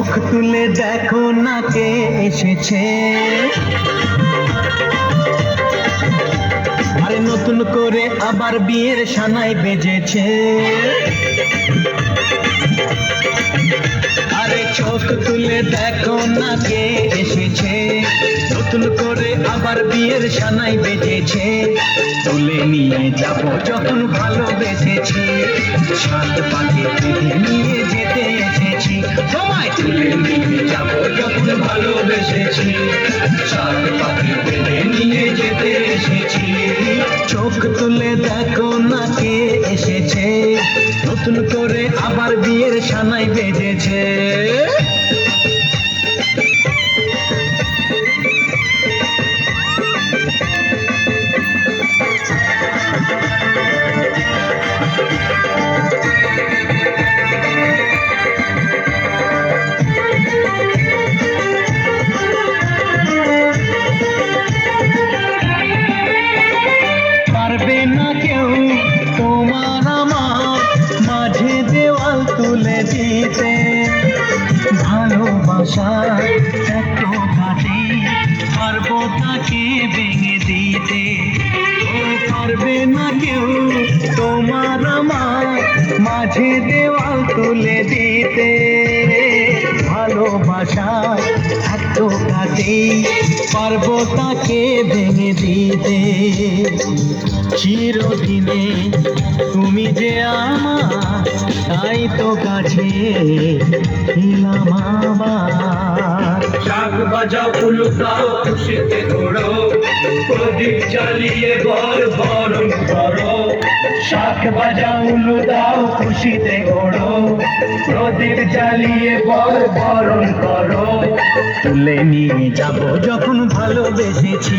চোখ তুলে দেখো না কে এসেছে, আরে নতুন করে আবার বিয়ের সানাই বেজেছে। আরে চোখ তুলে দেখো না কে এসেছে, নতুন করে আবার বিয়ের সানাই বেজেছে। তুলে নিয়ে যাব যখন ভালোবেসেছি, সাত পাখি বেঁধে নিয়ে যেতে এসেছি। তোমায় তুলে নিয়ে যাব যখন ভালোবেসেছি, সাত পাখি বেঁধে নিয়ে যেতে এসেছি। চোখ তুলে দেখো না কে এসেছে, নতুন করে আবার বিয়ের সানাই বেজেছে। পারবে না কেউ তোমার আমার মাঝে দেওয়াল তুলে দিতে, ভালোবাসার একটু কাটে পারবো তাকে ভেঙে দিতে। ও পারবে না কেউ তোমার আমার মাঝে দেওয়াল তুলে দিতে, ভালোবাসার একটু কাটে পারবো তাকে ভেঙে দিতে। চিরদিনে তুমি যে আমার, তাই তো কাছে এলাম আবার। শাক বাজাও উলুদাও খুশিতে ঘোরো, প্রদীপ জ্বালিয়ে বরণ করো। শাক বাজাও উলুদাও খুশিতে ঘোরো, প্রদীপ জ্বালিয়ে বরণ করো। তুলে নিয়ে যাব যখন ভালোবেসেছি,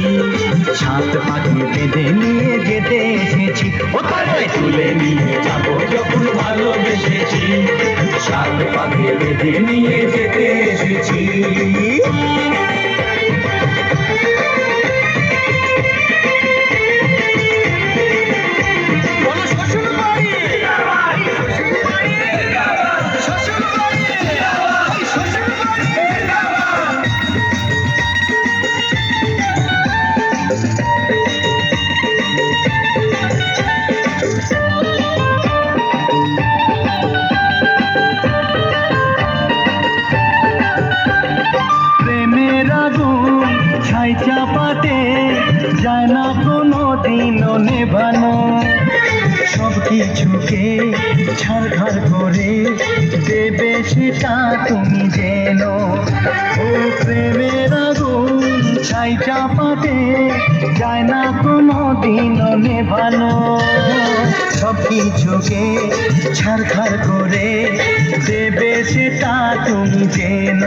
সাত পাখি বেঁধে নিয়ে যেতে এসেছি। ও তাই তুলে নিয়ে যাব যখন ভালোবেসেছি, সাত পাখি বেঁধে নিয়ে যেতে এসেছি। ছাই চাপাতে যায় না কোনো দিনও নেভানো, সব কিছুকে ছাড়খাড় করে দেবে সেটা তুমি যেন। ও প্রেমের আগুন ছাই চাপাতে যায় না কোনো দিনও নেভানো, সব কিছুকে ছাড়খাড় করে দেবে সেটা তুমি যেন।